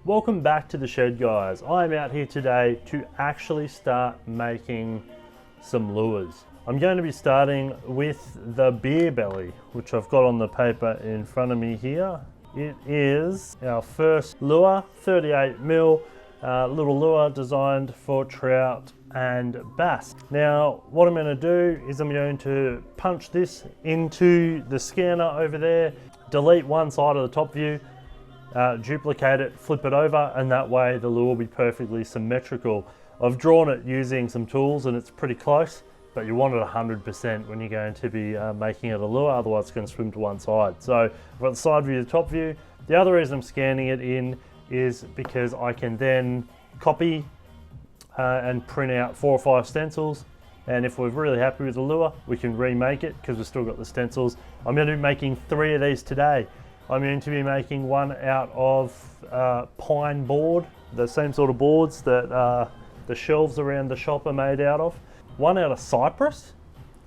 Welcome back to the shed, guys. I'm out here today to actually start making some lures. I'm going to be starting with the beer belly, which I've got on the paper in front of me here. It is our first lure, 38 mil, little lure designed for trout and bass. Now, what I'm going to do is I'm going to punch this into the scanner over there, delete one side of the top view, duplicate it, flip it over, and that way the lure will be perfectly symmetrical. I've drawn it using some tools and it's pretty close, but you want it 100% when you're going to be making it a lure, otherwise it's going to swim to one side. So I've got the side view, the top view. The other reason I'm scanning it in is because I can then copy and print out 4 or 5 stencils, and if we're really happy with the lure, we can remake it because we've still got the stencils. I'm going to be making 3 of these today. I'm going to be making one out of pine board, the same sort of boards that the shelves around the shop are made out of. One out of cypress,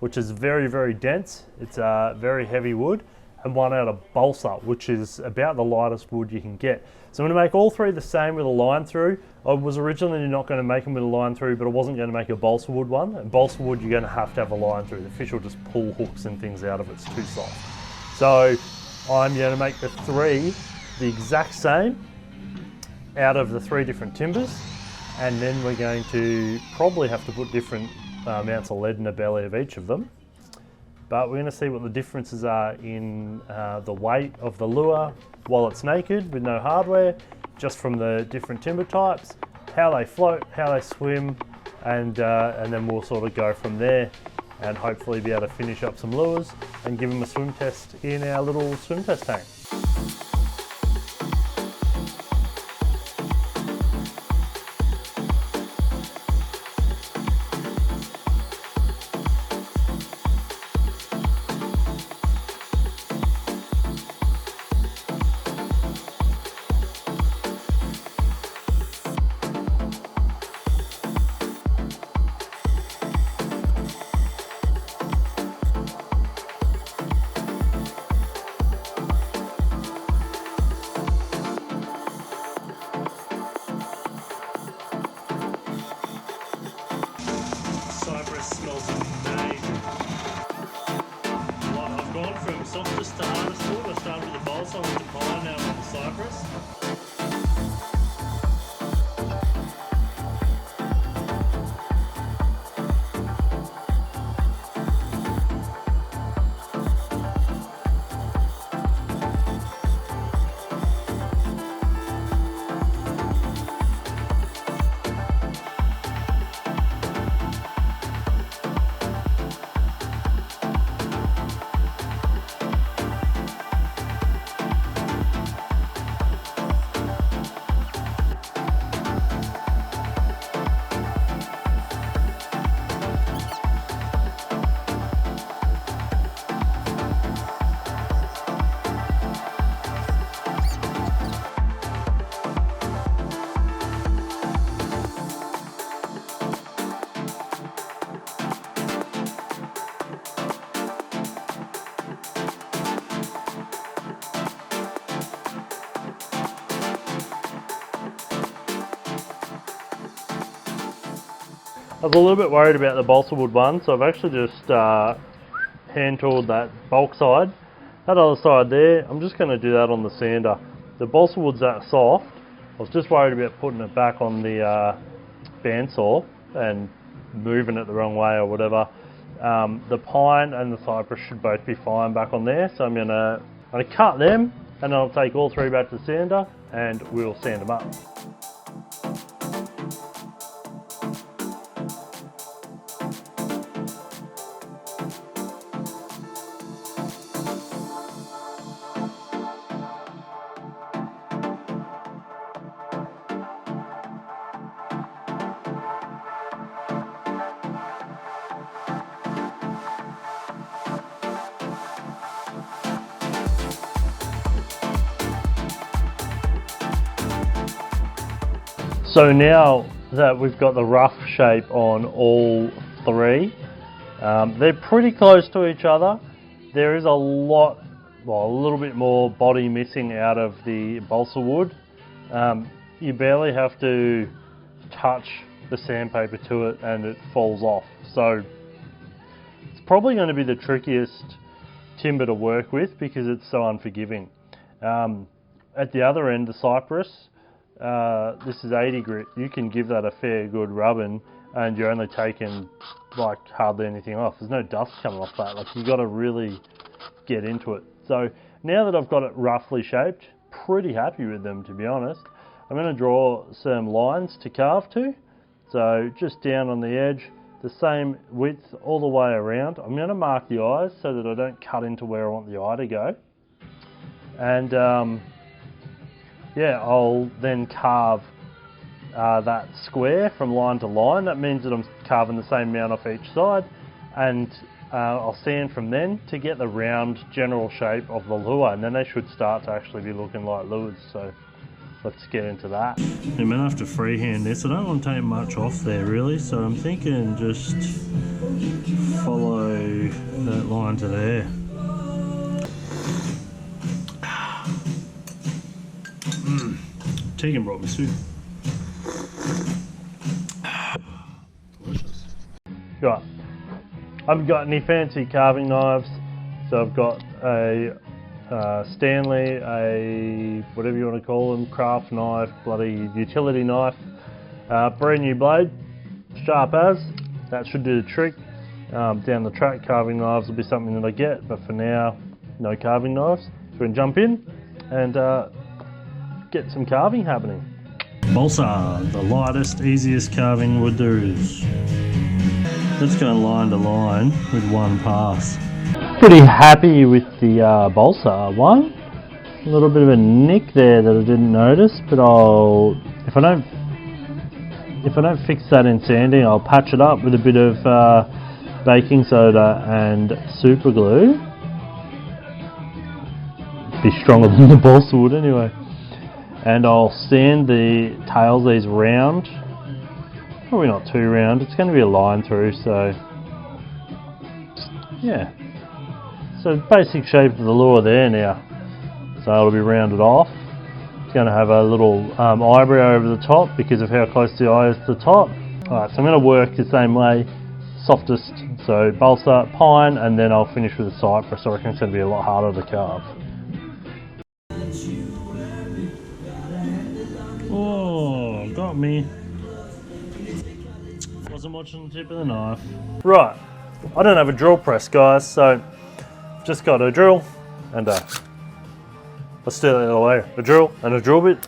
which is very, very dense. It's a very heavy wood. And one out of balsa, which is about the lightest wood you can get. So I'm going to make all 3 the same with a line through. I was originally not going to make them with a line through, but I wasn't going to make a balsa wood one. And balsa wood, you're going to have a line through. The fish will just pull hooks and things out of it. It's too soft. So I'm going to make the 3 the exact same out of the 3 different timbers, and then we're going to probably have to put different amounts of lead in the belly of each of them. But we're going to see what the differences are in the weight of the lure while it's naked with no hardware, just from the different timber types, how they float, how they swim, and then we'll sort of go from there and hopefully be able to finish up some lures and give them a swim test in our little swim test tank. Smells amazing. I've gone from softest to hardest wood. I started with the balsa, I went to pine, now with the cypress. I was a little bit worried about the balsa wood one, so I've actually just hand tooled that bulk side. That other side there, I'm just going to do that on the sander. The balsa wood's that soft. I was just worried about putting it back on the bandsaw and moving it the wrong way or whatever. The pine and the cypress should both be fine back on there, so I'm going to cut them, and then I'll take all 3 back to the sander and we'll sand them up. So now that we've got the rough shape on all 3, they're pretty close to each other. There is a little bit more body missing out of the balsa wood. you barely have to touch the sandpaper to it and it falls off. So it's probably going to be the trickiest timber to work with because it's so unforgiving. At the other end, the cypress, this is 80 grit. You can give that a fair good rubbing and you're only taking like hardly anything off. There's no dust coming off that. Like, you got to really get into it. So now that I've got it roughly shaped, pretty happy with them, to be honest. I'm going to draw some lines to carve to. So just down on the edge, the same width all the way around. I'm going to mark the eyes so that I don't cut into where I want the eye to go. And yeah, I'll then carve that square from line to line. That means that I'm carving the same amount off each side, and I'll sand from then to get the round general shape of the lure, and then they should start to actually be looking like lures. So let's get into that. I'm gonna have to freehand this. I don't want to take much off there really, so I'm thinking just follow that line to there. Tegan brought me soup. Delicious. Right, I haven't got any fancy carving knives, so I've got a Stanley, a whatever you want to call them, craft knife, bloody utility knife, brand new blade, sharp as, that should do the trick. Down the track, carving knives will be something that I get, but for now, no carving knives. So we're going to jump in and get some carving happening. Balsa, the lightest, easiest carving wood there is. Let's go line to line with one pass. Pretty happy with the balsa one. A little bit of a nick there that I didn't notice, but if I don't fix that in sanding, I'll patch it up with a bit of baking soda and super glue. Be stronger than the balsa wood anyway. And I'll sand the tails these round. Probably not too round. It's going to be a line through, so yeah. So basic shape of the lure there now. So it'll be rounded off. It's going to have a little eyebrow over the top because of how close the eye is to the top. Alright, so I'm going to work the same way. Softest, so balsa, pine, and then I'll finish with the cypress. I reckon it's going to be a lot harder to carve. Oh, got me. Wasn't watching the tip of the knife. Right, I don't have a drill press, guys, so just got a drill and let's do that the other way. A drill and a drill bit.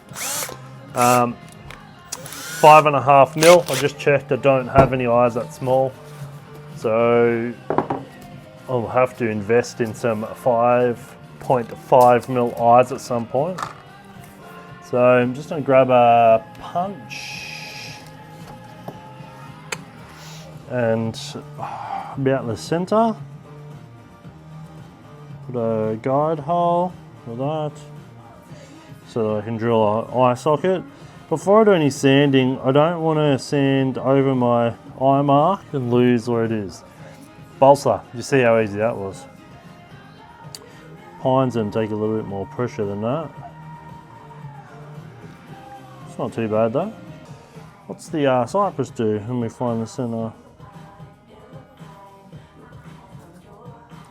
5.5 mil. I just checked. I don't have any eyes that small, so I'll have to invest in some 5.5 mil eyes at some point. So I'm just going to grab a punch and about the center. Put a guide hole for that so that I can drill an eye socket. Before I do any sanding, I don't want to sand over my eye mark and lose where it is. Balsa, you see how easy that was. Pine's going to take a little bit more pressure than that. It's not too bad though. What's the cypress do when we find the center?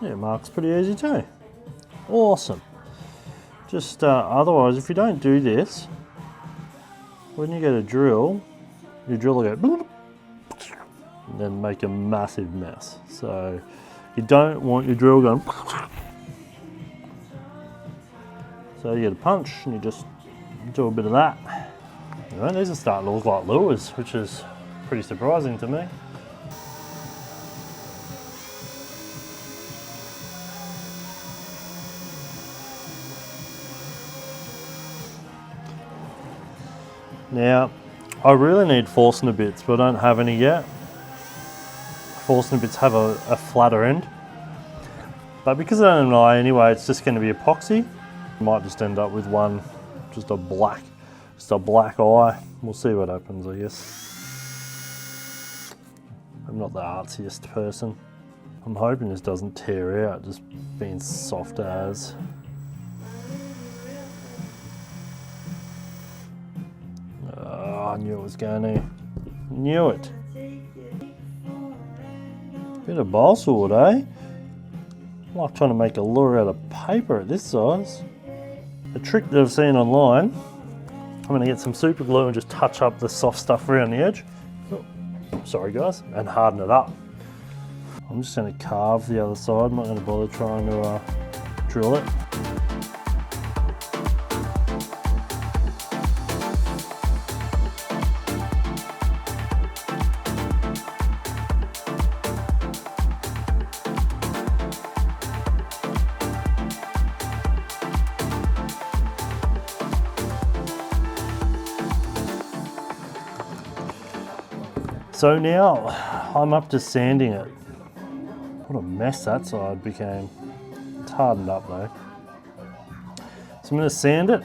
Yeah, mark's pretty easy too. Awesome. Just otherwise, if you don't do this, when you get a drill, your drill will go bloop, and then make a massive mess. So you don't want your drill going. So you get a punch and you just do a bit of that. Anyway, these are starting to look like lures, which is pretty surprising to me. Now, I really need Forstner bits, but I don't have any yet. Forstner bits have a flatter end. But because I don't have an eye anyway, it's just going to be epoxy. I might just end up with one, just a black eye. We'll see what happens, I guess. I'm not the artsiest person. I'm hoping this doesn't tear out, just being soft as. I knew it was going to. Knew it. Bit of balsa wood, eh? I'm like trying to make a lure out of paper at this size. A trick that I've seen online, I'm going to get some super glue and just touch up the soft stuff around the edge. Oh, sorry guys, and harden it up. I'm just going to carve the other side. I'm not going to bother trying to drill it. So now I'm up to sanding it. What a mess that side became. It's hardened up though. So I'm going to sand it,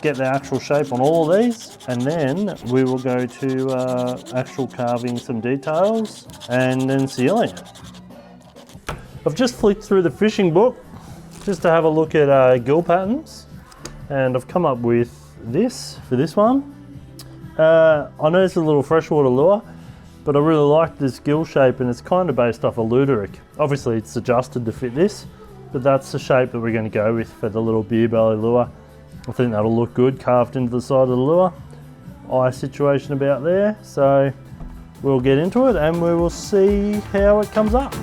get the actual shape on all of these, and then we will go to actual carving some details and then sealing it. I've just flicked through the fishing book just to have a look at gill patterns, and I've come up with this for this one. I know it's a little freshwater lure, but I really like this gill shape, and it's kind of based off a luderick. Obviously it's adjusted to fit this, but that's the shape that we're going to go with for the little beer belly lure. I think that'll look good carved into the side of the lure. Eye situation about there, so we'll get into it and we will see how it comes up.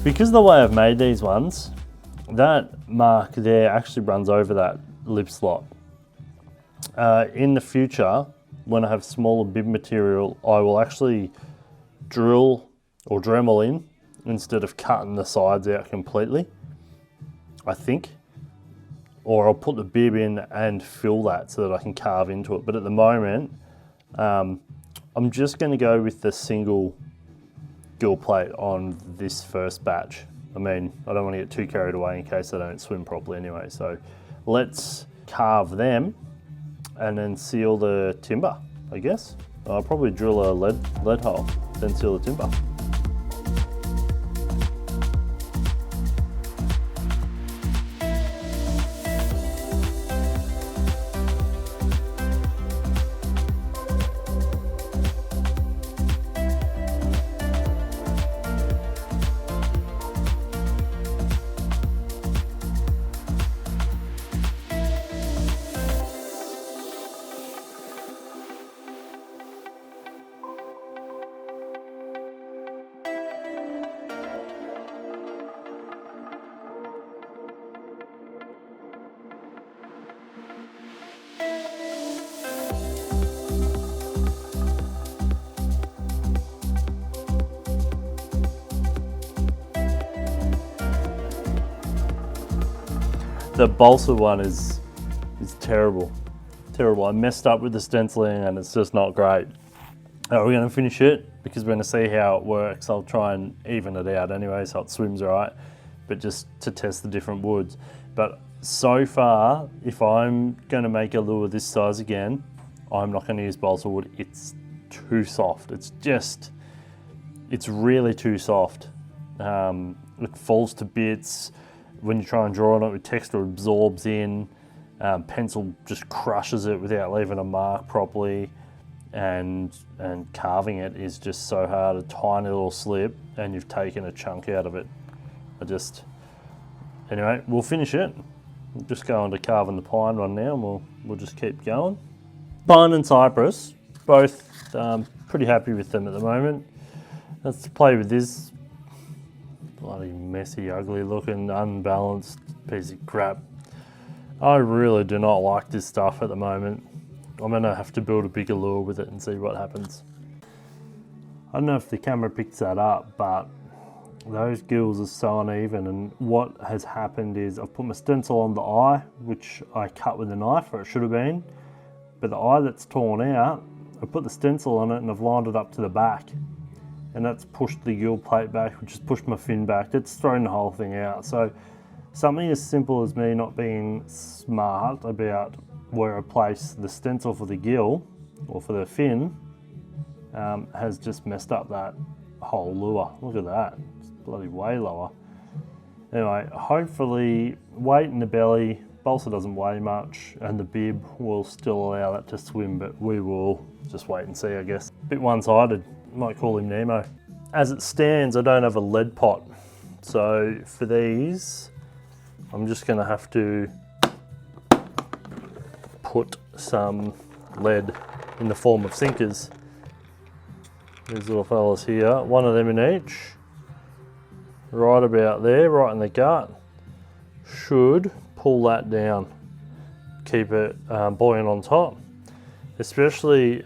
Because of the way I've made these ones, that mark there actually runs over that lip slot. In the future, when I have smaller bib material, I will actually drill or Dremel in instead of cutting the sides out completely, I think. Or I'll put the bib in and fill that so that I can carve into it. But at the moment, I'm just going to go with the single gill plate on this first batch. I mean, I don't want to get too carried away in case they don't swim properly anyway. So let's carve them and then seal the timber, I guess. I'll probably drill a lead hole, then seal the timber. The balsa one is terrible. Terrible. I messed up with the stenciling and it's just not great. We're going to finish it because we're going to see how it works. I'll try and even it out anyway so it swims alright, but just to test the different woods. But so far, if I'm going to make a lure this size again, I'm not going to use balsa wood. It's too soft. It's really too soft. It falls to bits. When you try and draw on it with texture, it absorbs in. Pencil just crushes it without leaving a mark properly, and carving it is just so hard. A tiny little slip and you've taken a chunk out of it. Anyway, we'll finish it. We'll just go on to carving the pine one now, and we'll just keep going. Pine and cypress, both pretty happy with them at the moment. Let's play with this bloody messy, ugly looking, unbalanced piece of crap. I really do not like this stuff at the moment. I'm gonna have to build a bigger lure with it and see what happens. I don't know if the camera picks that up, but those gills are so uneven, and what has happened is I've put my stencil on the eye, which I cut with a knife, or it should have been, but the eye that's torn out, I put the stencil on it and I've lined it up to the back, and that's pushed the gill plate back, which has pushed my fin back. It's thrown the whole thing out. So something as simple as me not being smart about where I place the stencil for the gill or for the fin has just messed up that whole lure. Look at that, it's bloody way lower. Anyway, hopefully weight in the belly, balsa doesn't weigh much, and the bib will still allow that to swim, but we will just wait and see, I guess. Bit one-sided, might call him Nemo. As it stands, I don't have a lead pot, so for these, I'm just gonna have to put some lead in the form of sinkers. These little fellas here, one of them in each, right about there, right in the gut, should pull that down, keep it buoyant on top. Especially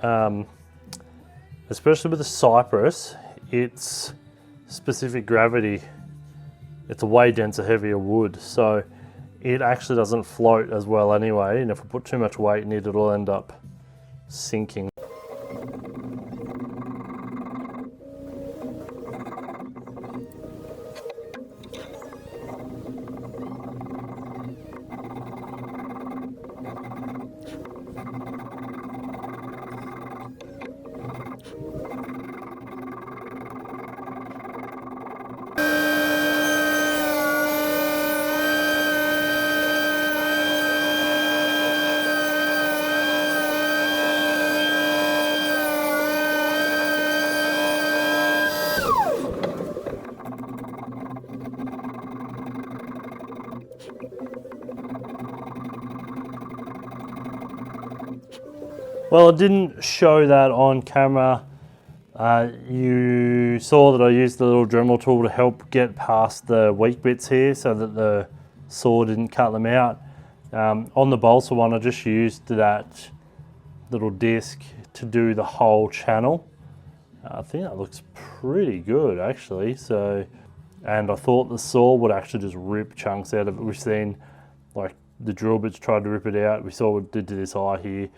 with the cypress, its specific gravity, it's a way denser, heavier wood, so it actually doesn't float as well anyway, and if I put too much weight in it, it'll end up sinking. Well, I didn't show that on camera. You saw that I used the little Dremel tool to help get past the weak bits here so that the saw didn't cut them out. On the balsa one, I just used that little disc to do the whole channel. I think that looks pretty good actually. So, and I thought the saw would actually just rip chunks out of it. We've seen like the drill bits tried to rip it out. We saw what it did to this eye here.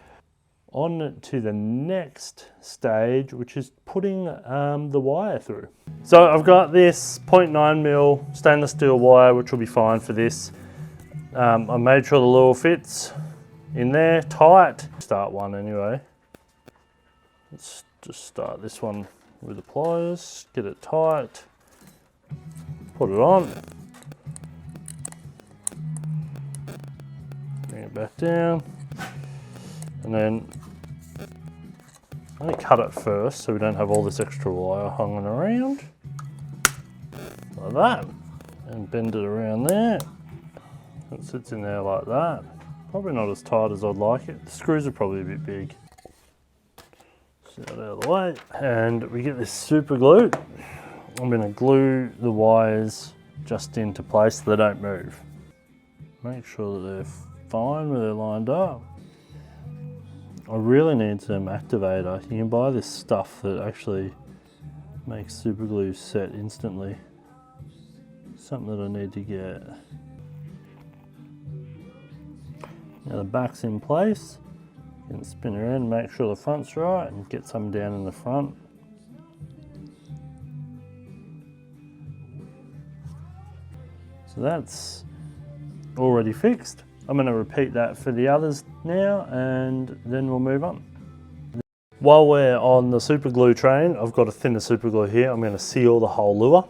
On to the next stage, which is putting the wire through. So I've got this 0.9mm stainless steel wire, which will be fine for this. I made sure the lure fits in there tight. Start one anyway. Let's just start this one with the pliers, get it tight, put it on, bring it back down, and then I'm going to cut it first so we don't have all this extra wire hanging around, like that, and bend it around there. It sits in there like that. Probably not as tight as I'd like it. The screws are probably a bit big. Set that out of the way, and we get this super glue. I'm going to glue the wires just into place so they don't move. Make sure that they're fine where they're lined up. I really need some activator. You can buy this stuff that actually makes super glue set instantly. Something that I need to get. Now the back's in place. You can spin around, make sure the front's right, and get some down in the front. So that's already fixed. I'm going to repeat that for the others now, and then we'll move on. While we're on the super glue train, I've got a thinner super glue here. I'm going to seal the whole lure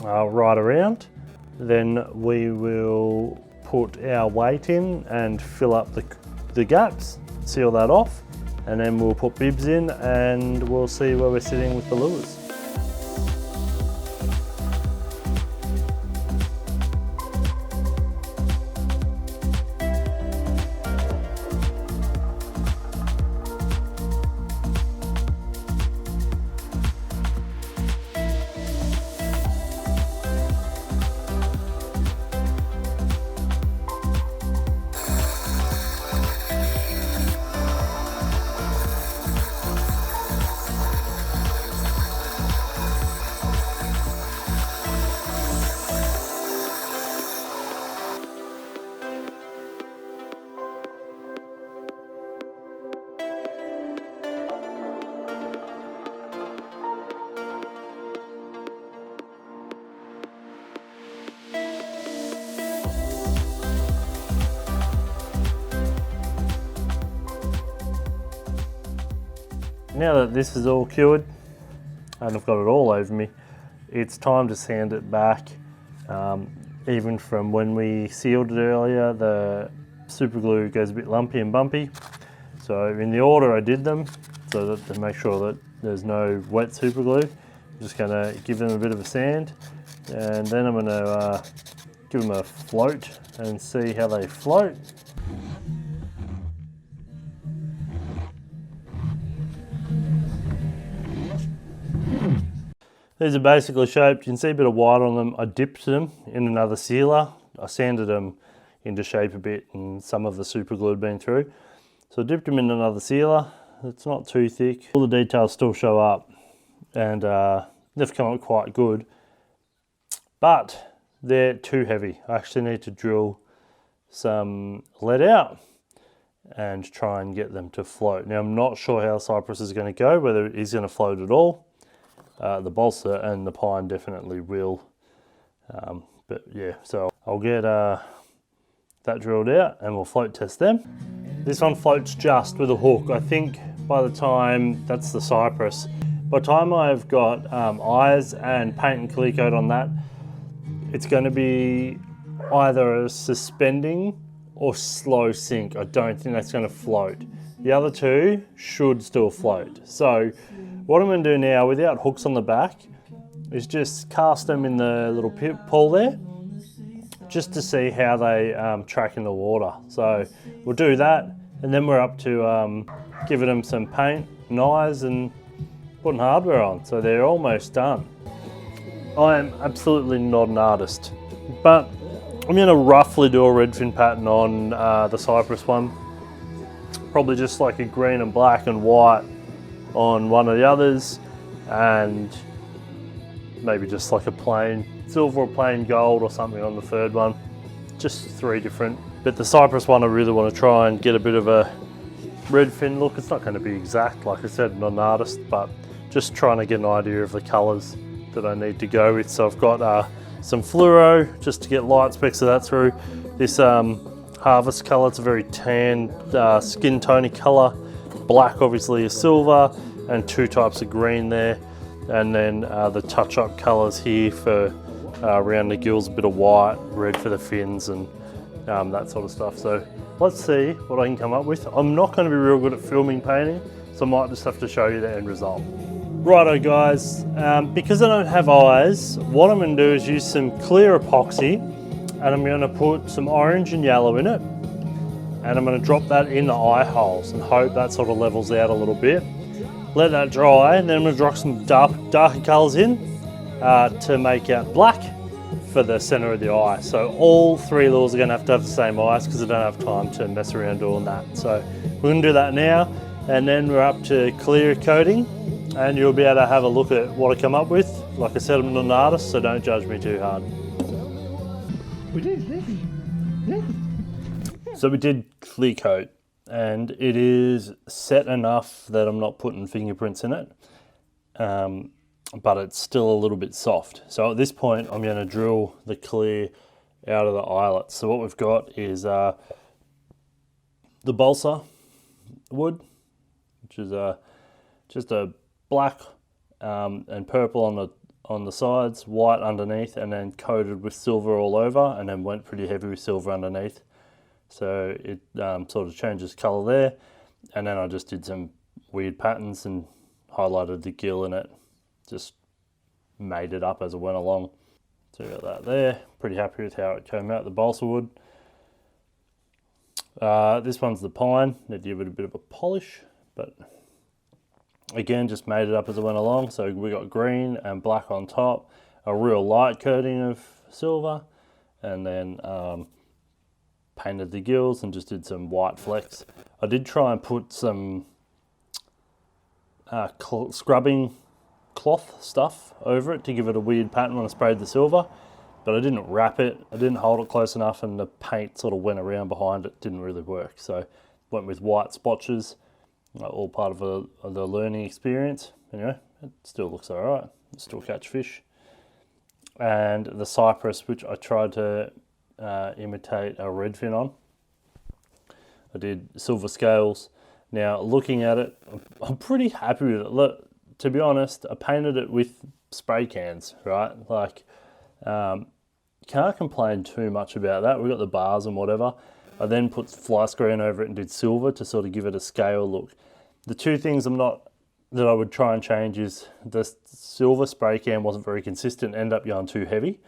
right around. Then we will put our weight in and fill up the gaps, seal that off, and then we'll put bibs in and we'll see where we're sitting with the lures. Now that this is all cured and I've got it all over me, it's time to sand it back. Even from when we sealed it earlier, the super glue goes a bit lumpy and bumpy. So in the order I did them, so that to make sure that there's no wet super glue, I'm just gonna give them a bit of a sand, and then I'm gonna give them a float and see how they float. These are basically shaped. You can see a bit of white on them. I dipped them in another sealer. I sanded them into shape a bit and some of the super glue had been through. So I dipped them in another sealer. It's not too thick. All the details still show up and they've come up quite good, but they're too heavy. I actually need to drill some lead out and try and get them to float. Now I'm not sure how Cypress is going to go, whether it is going to float at all. The balsa and the pine definitely will, but yeah, so I'll get that drilled out and we'll float test them. This one floats just with a hook. I think by the time, that's the Cypress, by the time I've got eyes and paint and clear coat on that, it's going to be either a suspending or slow sink. I don't think that's going to float. The other two should still float. So what I'm going to do now, without hooks on the back, is just cast them in the little pool there, just to see how they track in the water. So we'll do that, and then we're up to giving them some paint and eyes and putting hardware on. So they're almost done. I am absolutely not an artist, but I'm going to roughly do a redfin pattern on the Cypress one. Probably just like a green and black and white on one of the others, and maybe just like a plain silver or plain gold or something on the third one. Just three different. But the Cypress one, I really want to try and get a bit of a redfin look. It's not going to be exact, like I said, I'm not an artist, but just trying to get an idea of the colours that I need to go with. So I've got some fluoro just to get light specks of that through. This harvest colour, it's a very tan skin tony colour. Black obviously is silver, and two types of green there. And then the touch-up colours here for around the gills, a bit of white, red for the fins, and that sort of stuff. So let's see what I can come up with. I'm not going to be real good at filming painting, so I might just have to show you the end result. Righto guys, because I don't have eyes, what I'm going to do is use some clear epoxy, and I'm going to put some orange and yellow in it, and I'm going to drop that in the eye holes and hope that sort of levels out a little bit. Let that dry, and then I'm going to drop some darker colours in to make out black for the centre of the eye. So all three lures are going to have the same eyes, because I don't have time to mess around doing that. So we're going to do that now, and then we're up to clear coating, and you'll be able to have a look at what I come up with. Like I said, I'm not an artist, so don't judge me too hard. So we did clear coat, and it is set enough that I'm not putting fingerprints in it, but it's still a little bit soft. So at this point, I'm going to drill the clear out of the eyelets. So what we've got is the balsa wood, which is just a black and purple on the sides, white underneath, and then coated with silver all over, and then went pretty heavy with silver underneath. So it sort of changes colour there. And then I just did some weird patterns and highlighted the gill in it. Just made it up as I went along. So got that there. Pretty happy with how it came out, the balsa wood. This one's the pine. Need to give it a bit of a polish, but again, just made it up as I went along. So we got green and black on top, a real light coating of silver, and then painted the gills and just did some white flecks. I did try and put some scrubbing cloth stuff over it to give it a weird pattern when I sprayed the silver, but I didn't wrap it, I didn't hold it close enough, and the paint sort of went around behind it, didn't really work. So went with white spotches, all part of the learning experience. Anyway, it still looks all right, still catch fish. And the Cypress, which I tried to imitate a redfin on. I did silver scales, Now, looking at it, I'm pretty happy with it. Look, to be honest, I painted it with spray cans, right? Like, can't complain too much about that. We got the bars and whatever. I then put fly screen over it and did silver to sort of give it a scale look. The two things that I would try and change is the silver spray can wasn't very consistent, ended up going too heavy.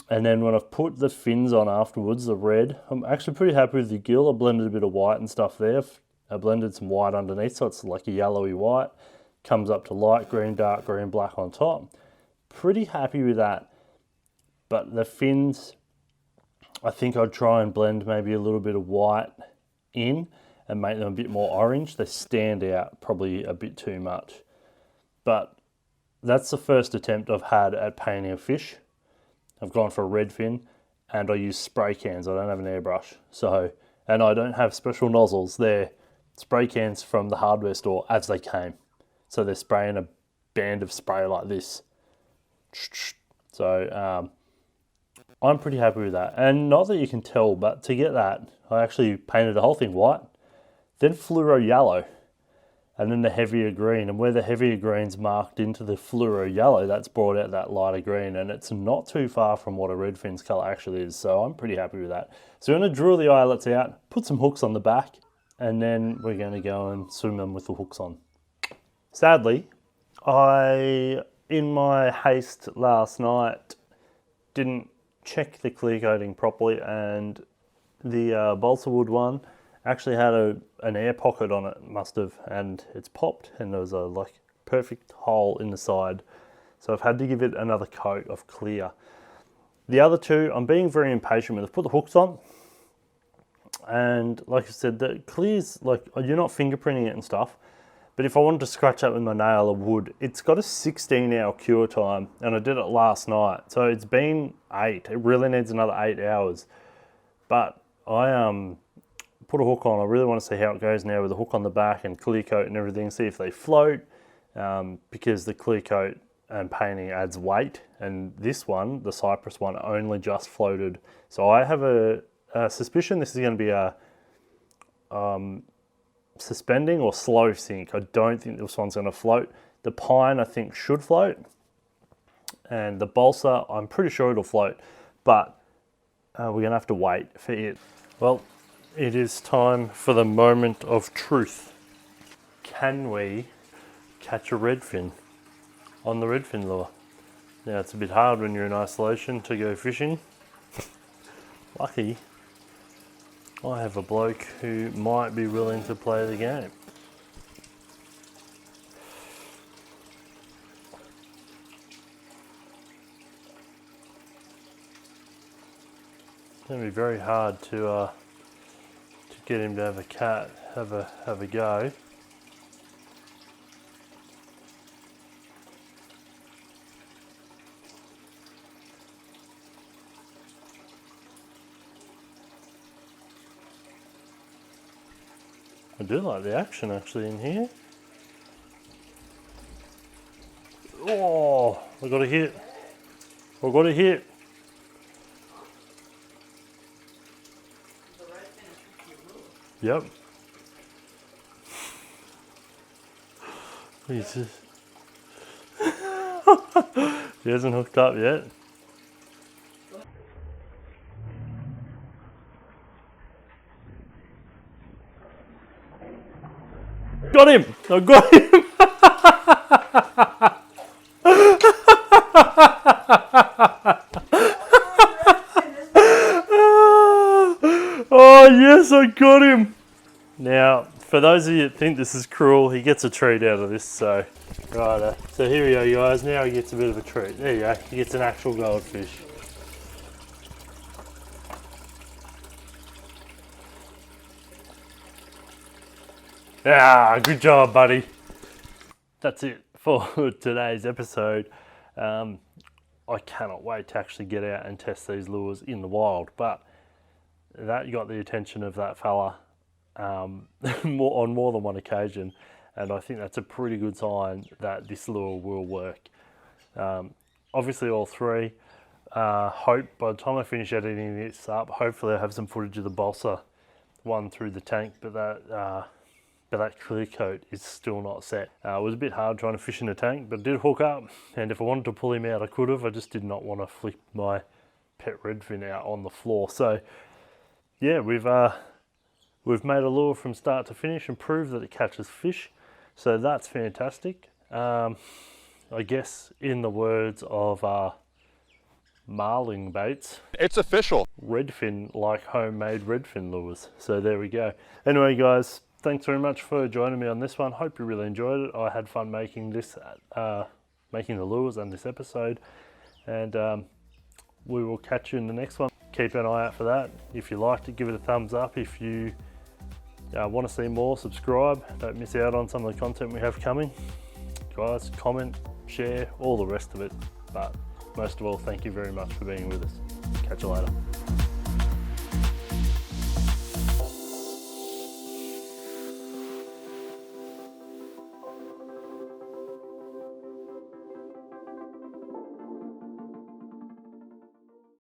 And then when I've put the fins on afterwards, the red, I'm actually pretty happy with the gill. I blended a bit of white and stuff there. I blended some white underneath, so it's like a yellowy white. Comes up to light green, dark green, black on top. Pretty happy with that. But the fins, I think I'd try and blend maybe a little bit of white in and make them a bit more orange. They stand out probably a bit too much. But that's the first attempt I've had at painting a fish. I've gone for a red fin and I use spray cans. I don't have an airbrush. And I don't have special nozzles. They're spray cans from the hardware store as they came. So they're spraying a band of spray like this. So I'm pretty happy with that. And not that you can tell, but to get that, I actually painted the whole thing white, then fluoro yellow, and then the heavier green. And where the heavier green's marked into the fluoro yellow, that's brought out that lighter green. And it's not too far from what a red fin's color actually is. So I'm pretty happy with that. So we're gonna drill the eyelets out, put some hooks on the back, and then we're gonna go and swim them with the hooks on. Sadly, in my haste last night, didn't check the clear coating properly, and the balsa wood one actually had an air pocket on it, must have, and it's popped, and there was a like perfect hole in the side. So I've had to give it another coat of clear. The other two, I'm being very impatient with. I've put the hooks on, and like I said, the clear's like, you're not fingerprinting it and stuff. But if I wanted to scratch up with my nail, I would. It's got a 16-hour cure time, and I did it last night. So it's been 8. It really needs another 8 hours. But I put a hook on. I really want to see how it goes now with the hook on the back and clear coat and everything. See if they float, because the clear coat and painting adds weight. And this one, the Cypress one, only just floated. So I have a suspicion this is going to be a suspending or slow sink. I don't think this one's going to float. The pine I think should float, and the balsa I'm pretty sure it'll float, but we're going to have to wait for it. Well, it is time for the moment of truth. Can we catch a redfin on the redfin lure? Now it's a bit hard when you're in isolation to go fishing. Lucky I have a bloke who might be willing to play the game. It's going to be very hard to get him to have a go. I do like the action actually in here. Oh, I got a hit. I got a hit. Yep. He's just he hasn't hooked up yet. Got him! I got him! Oh yes, I got him! Now, for those of you that think this is cruel, he gets a treat out of this, so... Righto. So here we go guys, now he gets a bit of a treat. There you go, he gets an actual goldfish. Ah, good job, buddy. That's it for today's episode. I cannot wait to actually get out and test these lures in the wild, but that got the attention of that fella on more than one occasion, and I think that's a pretty good sign that this lure will work. Obviously all three. Hope by the time I finish editing this up, hopefully I have some footage of the balsa one through the tank, but but that clear coat is still not set. It was a bit hard trying to fish in a tank, but it did hook up, and if I wanted to pull him out I could have. I just did not want to flick my pet redfin out on the floor. So yeah, we've made a lure from start to finish and proved that it catches fish, so that's fantastic. I guess in the words of Marling Baits, it's official. Redfin like homemade redfin lures. So there we go. Anyway guys, thanks very much for joining me on this one. Hope you really enjoyed it. I had fun making this, making the lures and this episode, and we will catch you in the next one. Keep an eye out for that. If you liked it, give it a thumbs up. If you want to see more, subscribe. Don't miss out on some of the content we have coming. Guys, comment, share, all the rest of it. But most of all, thank you very much for being with us. Catch you later.